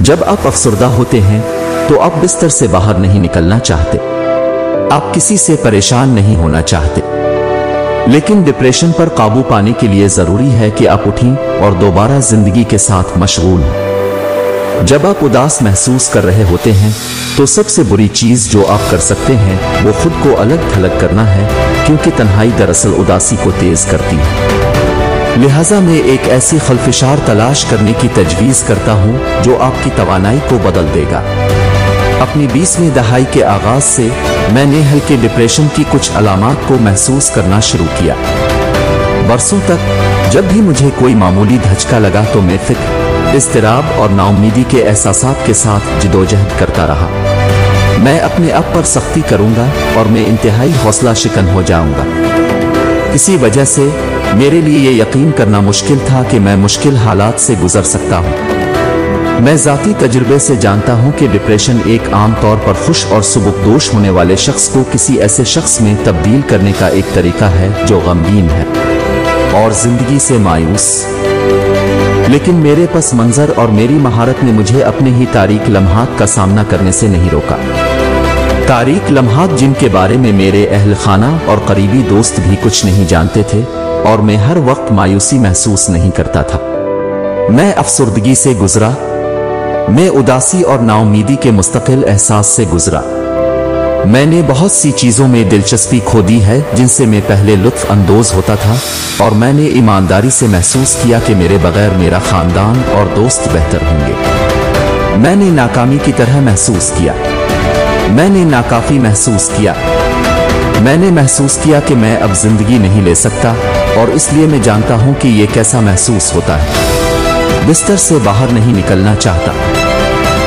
جب آپ افسردہ ہوتے ہیں تو آپ بستر سے باہر نہیں نکلنا چاہتے، آپ کسی سے پریشان نہیں ہونا چاہتے، لیکن ڈپریشن پر قابو پانے کے لیے ضروری ہے کہ آپ اٹھیں اور دوبارہ زندگی کے ساتھ مشغول ہوں۔ جب آپ اداس محسوس کر رہے ہوتے ہیں تو سب سے بری چیز جو آپ کر سکتے ہیں وہ خود کو الگ تھلگ کرنا ہے، کیونکہ تنہائی دراصل اداسی کو تیز کرتی ہے۔ لہٰذا میں ایک ایسی خلفشار تلاش کرنے کی تجویز کرتا ہوں جو آپ کی توانائی کو بدل دے گا۔ اپنی 20ویں دہائی کے آغاز سے میں نے ہلکے ڈپریشن کی کچھ علامات کو محسوس کرنا شروع کیا۔ برسوں تک جب بھی مجھے کوئی معمولی دھچکا لگا تو میں فکر، اضطراب اور نا امیدی کے احساسات کے ساتھ جدوجہد کرتا رہا۔ میں اپنے آپ پر سختی کروں گا اور میں انتہائی حوصلہ شکن ہو جاؤں گا۔ اسی وجہ سے میرے لیے یہ یقین کرنا مشکل تھا کہ میں مشکل حالات سے گزر سکتا ہوں۔ میں ذاتی تجربے سے جانتا ہوں کہ ڈپریشن ایک عام طور پر خوش اور سبکدوش ہونے والے شخص کو کسی ایسے شخص میں تبدیل کرنے کا ایک طریقہ ہے جو غمگین ہے اور زندگی سے مایوس۔ لیکن میرے پس منظر اور میری مہارت نے مجھے اپنے ہی تاریک لمحات کا سامنا کرنے سے نہیں روکا۔ تاریک لمحات جن کے بارے میں میرے اہل خانہ اور قریبی دوست بھی کچھ نہیں جانتے تھے، اور میں ہر وقت مایوسی محسوس نہیں کرتا تھا۔ میں افسردگی سے گزرا، میں اداسی اور نا امیدی کے مستقل احساس سے گزرا۔ میں نے بہت سی چیزوں میں دلچسپی کھو دی ہے جن سے میں پہلے لطف اندوز ہوتا تھا، اور میں نے ایمانداری سے محسوس کیا کہ میرے بغیر میرا خاندان اور دوست بہتر ہوں گے۔ میں نے ناکامی کی طرح محسوس کیا، میں نے ناکافی محسوس کیا، میں نے محسوس کیا کہ میں اب زندگی نہیں لے سکتا، اور اس لیے میں جانتا ہوں کہ یہ کیسا محسوس ہوتا ہے۔ بستر سے باہر نہیں نکلنا چاہتا۔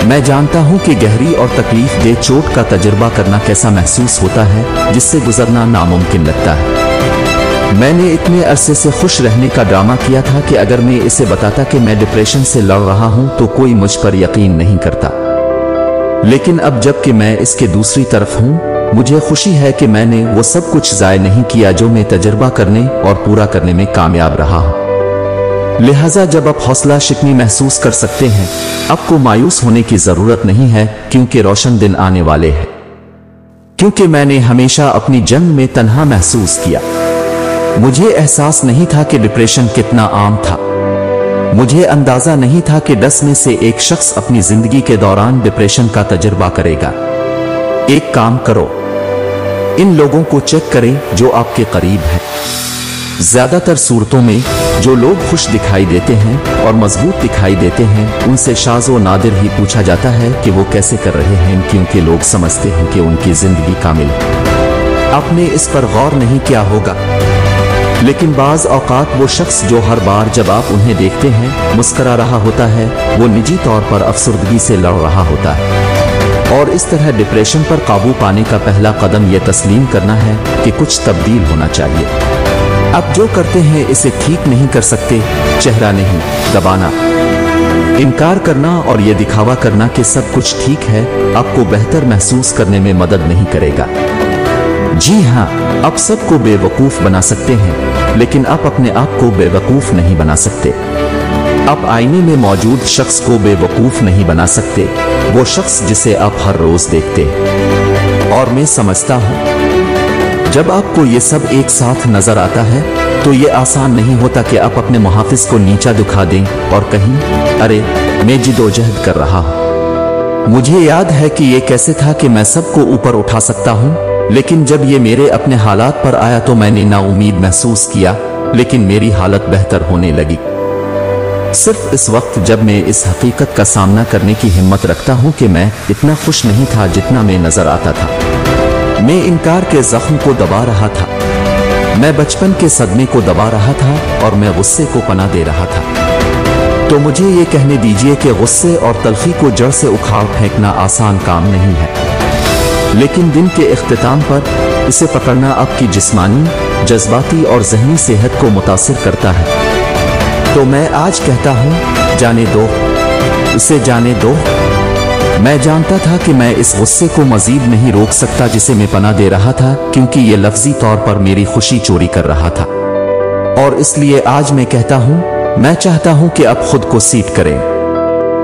میں جانتا ہوں کہ گہری اور تکلیف دہ چوٹ کا تجربہ کرنا کیسا محسوس ہوتا ہے، جس سے گزرنا ناممکن لگتا ہے۔ میں نے اتنے عرصے سے خوش رہنے کا ڈرامہ کیا تھا کہ اگر میں اسے بتاتا کہ میں ڈپریشن سے لڑ رہا ہوں تو کوئی مجھ پر یقین نہیں کرتا۔ لیکن اب جب کہ میں اس کے دوسری طرف ہوں، مجھے خوشی ہے کہ میں نے وہ سب کچھ ضائع نہیں کیا جو میں تجربہ کرنے اور پورا کرنے میں کامیاب رہا ہوں۔ لہٰذا جب آپ حوصلہ شکنی محسوس کر سکتے ہیں، آپ کو مایوس ہونے کی ضرورت نہیں ہے، کیونکہ روشن دن آنے والے ہیں۔ کیونکہ میں نے ہمیشہ اپنی جنگ میں تنہا محسوس کیا۔ مجھے احساس نہیں تھا کہ ڈپریشن کتنا عام تھا۔ مجھے اندازہ نہیں تھا کہ 10 میں سے ایک شخص اپنی زندگی کے دوران ڈپریشن کا تجربہ کرے گا۔ ایک کام کرو، ان لوگوں کو چیک کریں جو آپ کے قریب ہیں۔ زیادہ تر صورتوں میں جو لوگ خوش دکھائی دیتے ہیں اور مضبوط دکھائی دیتے ہیں، ان سے شاذ و نادر ہی پوچھا جاتا ہے کہ وہ کیسے کر رہے ہیں، کیونکہ لوگ سمجھتے ہیں کہ ان کی زندگی کامل ہے۔ آپ نے اس پر غور نہیں کیا ہوگا، لیکن بعض اوقات وہ شخص جو ہر بار جب آپ انہیں دیکھتے ہیں مسکرا رہا ہوتا ہے، وہ نجی طور پر افسردگی سے لڑ رہا ہوتا ہے۔ اور اس طرح ڈپریشن پر قابو پانے کا پہلا قدم یہ تسلیم کرنا ہے کہ کچھ تبدیل ہونا چاہیے۔ آپ جو کرتے ہیں اسے ٹھیک نہیں کر سکتے، چہرہ نہیں دبانا، انکار کرنا اور یہ دکھاوا کرنا کہ سب کچھ ٹھیک ہے، آپ کو بہتر محسوس کرنے میں مدد نہیں کرے گا۔ جی ہاں، آپ سب کو بے وقوف بنا سکتے ہیں، لیکن آپ اپنے آپ کو بے وقوف نہیں بنا سکتے۔ آپ آئینے میں موجود شخص کو بے وقوف نہیں بنا سکتے، وہ شخص جسے آپ ہر روز دیکھتے ہیں۔ اور میں سمجھتا ہوں جب آپ کو یہ سب ایک ساتھ نظر آتا ہے تو یہ آسان نہیں ہوتا کہ آپ اپنے محافظ کو نیچا دکھا دیں اور کہیں، ارے میں جدوجہد کر رہا ہوں۔ مجھے یاد ہے کہ یہ کیسے تھا کہ میں سب کو اوپر اٹھا سکتا ہوں، لیکن جب یہ میرے اپنے حالات پر آیا تو میں نے نا امید محسوس کیا، لیکن میری حالت بہتر ہونے لگی۔ صرف اس وقت جب میں اس حقیقت کا سامنا کرنے کی ہمت رکھتا ہوں کہ میں اتنا خوش نہیں تھا جتنا میں نظر آتا تھا۔ میں انکار کے زخم کو دبا رہا تھا، میں بچپن کے صدمے کو دبا رہا تھا، اور میں غصے کو پناہ دے رہا تھا۔ تو مجھے یہ کہنے دیجئے کہ غصے اور تلخی کو جڑ سے اکھاڑ پھینکنا آسان کام نہیں ہے، لیکن دن کے اختتام پر اسے پکڑنا آپ کی جسمانی، جذباتی اور ذہنی صحت کو متاثر کرتا ہے۔ تو میں آج کہتا ہوں، جانے دو، اسے جانے دو۔ میں جانتا تھا کہ میں اس غصے کو مزید نہیں روک سکتا جسے میں پناہ دے رہا تھا، کیونکہ یہ لفظی طور پر میری خوشی چوری کر رہا تھا۔ اور اس لیے آج میں کہتا ہوں، میں چاہتا ہوں کہ اب خود کو سیٹ کریں۔